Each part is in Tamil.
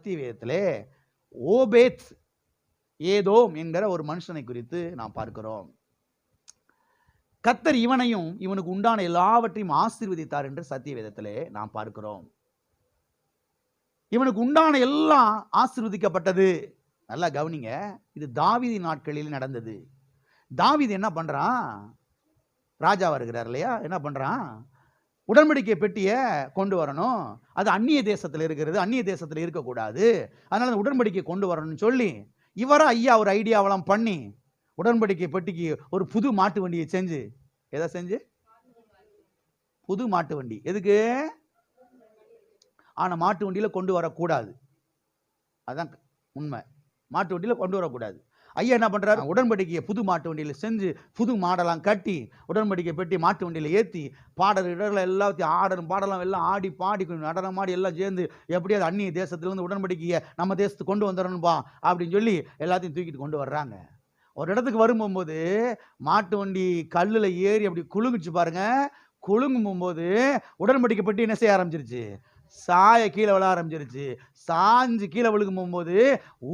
சத்திய வேதத்திலே ஓபேத் ஏதோம் என்கிற ஒரு மனுஷனை குறித்து நாம் பார்க்கிறோம். கர்த்தர் இவனையும் இவனுக்கு உண்டான எல்லாவற்றையும் ஆசீர்வதித்தார் என்று சத்திய வேதத்திலே நாம் பார்க்கிறோம். இவனுக்கு உண்டான எல்லாம் ஆசீர்வதிக்கப்பட்டது. நல்லா கவனிங்க, இது தாவீது நாட்களில் நடந்தது. தாவீது என்ன பண்றான்? ராஜா வருகிறார் இல்லையா, என்ன பண்றான்? உடன்படிக்கை பெட்டியை கொண்டு வரணும், அது அந்நிய தேசத்தில் இருக்கிறது, அந்நிய தேசத்தில் இருக்கக்கூடாது, அதனால அந்த உடன்படிக்கை கொண்டு வரணும்னு சொல்லி இவரா ஐயா ஒரு ஐடியாவெல்லாம் பண்ணி உடன்படிக்கை பெட்டிக்கு ஒரு புது மாட்டு வண்டியை செஞ்சு, எதை செஞ்சு? புது மாட்டு வண்டி. எதுக்கு? ஆனா மாட்டு வண்டியில கொண்டு வரக்கூடாது, அதான் உண்மை. மாட்டு வண்டியில கொண்டு வரக்கூடாது. ஐயா என்ன பண்றாரு? உடன்படிக்கையை புது மாட்டு வண்டியில செஞ்சு புது மாடெல்லாம் கட்டி உடன்படிக்கை பெட்டி மாட்டு வண்டியில ஏற்றி பாடல் இடர்ல எல்லாத்தையும் ஆடலும் பாடலாம் எல்லாம் ஆடி பாடி நடனம் ஆடி எல்லாம் சேர்ந்து எப்படியாவது அந்நிய தேசத்திலிருந்து உடன்படிக்கையை நம்ம தேசத்துக்கு கொண்டு வந்துடணும்பா அப்படின்னு சொல்லி எல்லாத்தையும் தூக்கிட்டு கொண்டு வர்றாங்க. ஒரு இடத்துக்கு வரும்போது மாட்டு வண்டி கல்லுல ஏறி அப்படி குலுங்குச்சு பாருங்க. குலுங்கும் போது உடன்படிக்கை பெட்டி என்ன செய்ய ஆரம்பிச்சிருச்சு? சாய கீழே விழ ஆரம்பிச்சிருச்சு. சாஞ்சு கீழே விழுகும் போகும்போது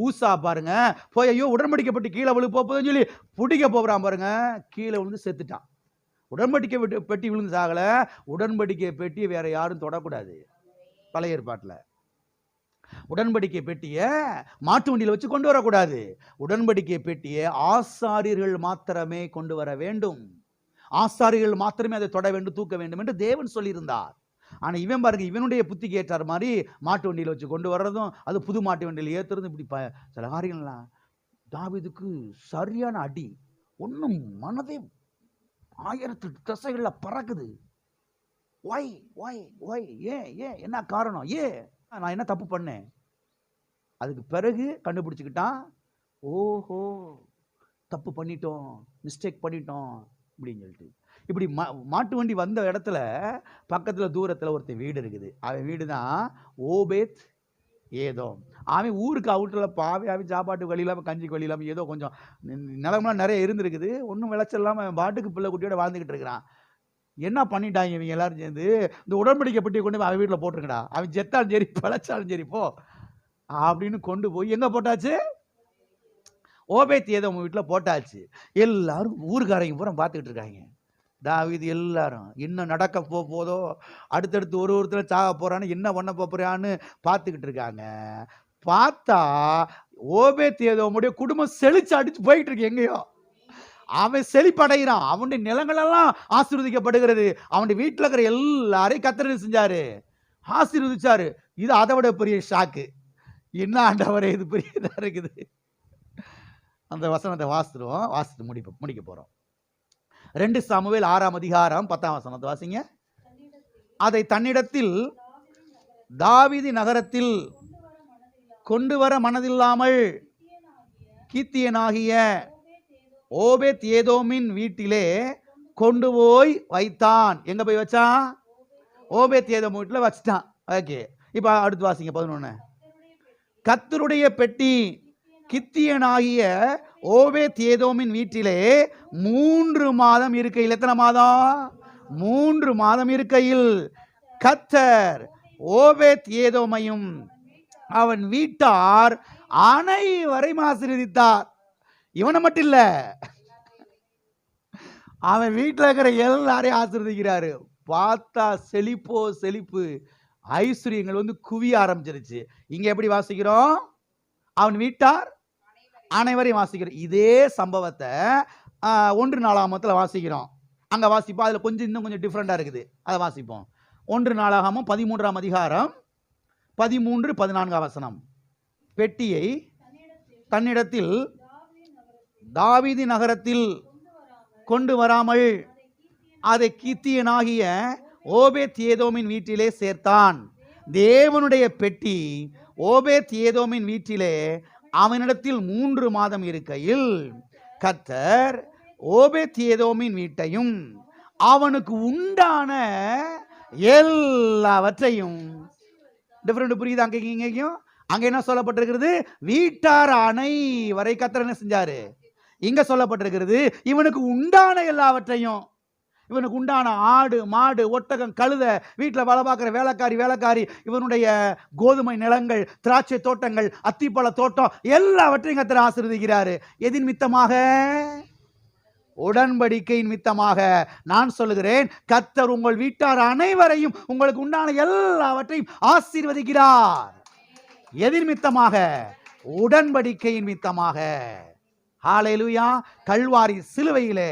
ஊசா பாருங்க போய் ஐயோ உடன்படிக்கை பெட்டி கீழே விழு போகுதுன்னு சொல்லி பிடிக்க போறான் பாருங்க. கீழே விழுந்து செத்துட்டான். உடன்படிக்கை பெட்டி விழுந்து சாகல, உடன்படிக்கை பெட்டி வேற யாரும் தொடக்கூடாது. பழைய ஏற்பாட்டில் உடன்படிக்கை பெட்டியை மாட்டு வண்டியில் வச்சு கொண்டு வரக்கூடாது. உடன்படிக்கை பெட்டியை ஆசாரியர்கள் மாத்திரமே கொண்டு வர வேண்டும். ஆசாரியர்கள் மாத்திரமே அதை தொட வேண்டும், தூக்க வேண்டும் என்று தேவன் சொல்லியிருந்தார். ஆனா இவன் பாருங்க, இவனுடைய புத்திக்கு ஏற்றார் மாதிரி மாட்டு வண்டியில் வச்சு கொண்டு வர்றதும் அது புது மாட்டு வண்டியில் ஏற்றுறதும் இப்படி சில காரியங்கள்லாம் தாவீதுக்கு சரியான அடி. ஒன்றும் மனதே 1000 திசைகளில் பறக்குது. ஒய் ஒய் ஒய், ஏன் ஏன் என்ன காரணம்? நான் என்ன தப்பு பண்ணேன்? அதுக்கு பிறகு கண்டுபிடிச்சுக்கிட்டான், ஓஹோ தப்பு பண்ணிட்டோம், மிஸ்டேக் பண்ணிட்டோம் அப்படின்னு சொல்லிட்டு. இப்படி மாட்டு வண்டி வந்த இடத்துல பக்கத்துல தூரத்துல ஒருத்தர் வீடு இருக்குது. அவன் வீடு தான் ஓபேத் ஏதோம். அவன் ஊருக்கு அவுட்டில் பாவி அவன் சாப்பாட்டுக்கு வழி இல்லாமல் கஞ்சிக்கு வழி இல்லாமல் ஏதோ கொஞ்சம் நிலமெல்லாம் நிறைய இருந்திருக்குது. ஒன்றும் விளைச்சல் இல்லாமல் அவன் பாட்டுக்கு பிள்ளை குட்டியோட வாழ்ந்துக்கிட்டு இருக்கிறான். என்ன பண்ணிட்டாங்க இவங்க எல்லாரும் சேர்ந்து? இந்த உடன்படிக்கை பெட்டியை கொண்டு போய் அவன் வீட்டில் போட்டிருக்கடா, அவன் செத்தாலும் சரி பிழைச்சாலும் சரி போ அப்படின்னு கொண்டு போய் எங்கே போட்டாச்சு? ஓபேத் ஏதோம் வீட்டில் போட்டாச்சு. எல்லாரும் ஊருக்காரங்க பூரா பார்த்துக்கிட்டு இருக்காங்க. தாவீது எல்லாரும் இன்னும் நடக்க போதோ, அடுத்தடுத்து ஒருத்தர் சாக போறான்னு, என்ன பண்ண போறான்னு பார்த்துக்கிட்டு இருக்காங்க. பார்த்தா ஓபேத் ஏதோமுடைய குடும்பம் செழிச்சு அடிச்சு போயிட்டு இருக்கு. எங்கேயோ அவன் செழிப்படைகிறான். அவனுடைய நிலங்கள் எல்லாம் ஆசீர்வதிக்கப்படுகிறது. அவனுடைய வீட்டில் இருக்கிற எல்லாரையும் கர்த்தர் செஞ்சாரு, ஆசீர்வதிச்சாரு. இது அதை விட பெரிய ஷாக்கு. என்ன ஆண்டவரே இது பெரியதா இருக்குது. அந்த வசனத்தை வாசித்து முடிக்க போறோம். 2 சாமுவேல் 6ஆம் அதிகாரம் 10ஆம் வசனத்தை வாசிங்க. அதை தன்னிடத்தில் தாவீது நகரத்தில் கொண்டு வர மனதில்லாமல் கீத்தியனாகிய ஓபேத் ஏதோமின் வீட்டிலே கொண்டு போய் வைத்தான். எங்க போய் வச்சான்? ஓபேத் ஏதோம் வீட்டில் வச்சிட்டான். ஓகே, இப்ப அடுத்து வாசிங்க 11. கர்த்தருடைய பெட்டி கித்தியனாகிய ஓபேத் ஏதோமின் வீட்டிலே 3 மாதம் இருக்கையில், எத்தனை மாதம்? 3 மாதம் இருக்கையில் கர்த்தர் ஓபேத் ஏதோமையும் அவன் வீட்டார் அனைவரையும் ஆசீர்வதித்தார். இவனை மட்டும் இல்ல, அவன் வீட்டில் இருக்கிற எல்லாரையும் ஆசீர்வதிக்கிறாரு. பார்த்தா செழிப்பு, ஐஸ்வர்யங்கள் குவிய ஆரம்பிச்சிருச்சு. இங்க எப்படி வாசிக்கிறோம்? அவன் வீட்டார் அனைவரையும் வாசிக்கிறோம். இதே சம்பவத்தை 1 நாளாகமத்தில் வாசிக்கிறோம். அங்க வாசிப்போம். அதுல இன்னும் கொஞ்சம் டிஃப்ரெண்டா இருக்குது. அதை வாசிப்போம். 1 நாளாகமம் 13ஆம் அதிகாரம் 13-14 வசனம். பெட்டியை தன்னிடத்தில் தாவீது நகரத்தில் கொண்டு வராமல் அதை கித்தியனாகிய ஓபேத் ஏதோமின் வீட்டிலே சேர்த்தான். தேவனுடைய பெட்டி ஓபேத் ஏதோமின் வீட்டிலே அவனிடத்தில் 3 மாதம் இருக்கையில் கர்த்தர் ஓபேத் ஏதோமின் வீட்டையும் அவனுக்கு உண்டான எல்லாவற்றையும், டிஃபரெண்ட் புரியுது? அங்கேயும் அங்க என்ன சொல்லப்பட்டிருக்கிறது? வீட்டார் அனைவரை கர்த்தர் என்ன செஞ்சாரு? இங்க சொல்லப்பட்டிருக்கிறது இவனுக்கு உண்டான எல்லாவற்றையும். இவனுக்கு உண்டான ஆடு மாடு ஒட்டகம் கழுத, வீட்டில் வேலை பார்க்குற வேலைக்காரி, இவனுடைய கோதுமை நிலங்கள், திராட்சை தோட்டங்கள், அத்திப்பழ தோட்டம் எல்லாவற்றையும் கர்த்தர் ஆசீர்வதிக்கிறாரு. எதின் மித்தமாக? உடன்படிக்கையின் மித்தமாக. நான் சொல்லுகிறேன், கர்த்தர் உங்கள் வீட்டார் அனைவரையும் உங்களுக்கு உண்டான எல்லாவற்றையும் ஆசீர்வதிக்கிறார். எதின் மித்தமாக? உடன்படிக்கையின் மித்தமாக. ஹல்லேலூயா. கல்வாரி சிலுவையிலே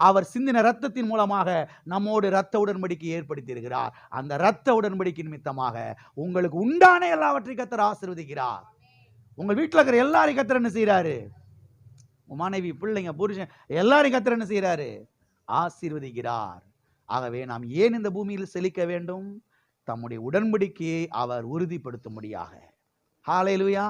அவர் சிந்தின இரத்தத்தின் மூலமாக நம்மோடு இரத்த உடன்படிக்கை ஏற்படுத்தி இருக்கிறார். அந்த இரத்த உடன்படிக்கை நிமித்தமாக உங்களுக்கு உண்டான எல்லாவற்றையும் கர்த்தர் ஆசீர்வதிக்கிறார். உங்கள் வீட்டில் இருக்கிற எல்லாரையும் கர்த்தர் என்ன செய்யறாரு? மனைவி, பிள்ளைங்க, புருஷன் எல்லாரையும் கர்த்தர் என்ன செய்யறாரு? ஆசீர்வதிக்கிறார். ஆகவே நாம் ஏன் இந்த பூமியில் செழிக்க வேண்டும்? தம்முடைய உடன்படிக்கையை அவர் உறுதிப்படுத்தும்படியாக. ஹல்லேலூயா.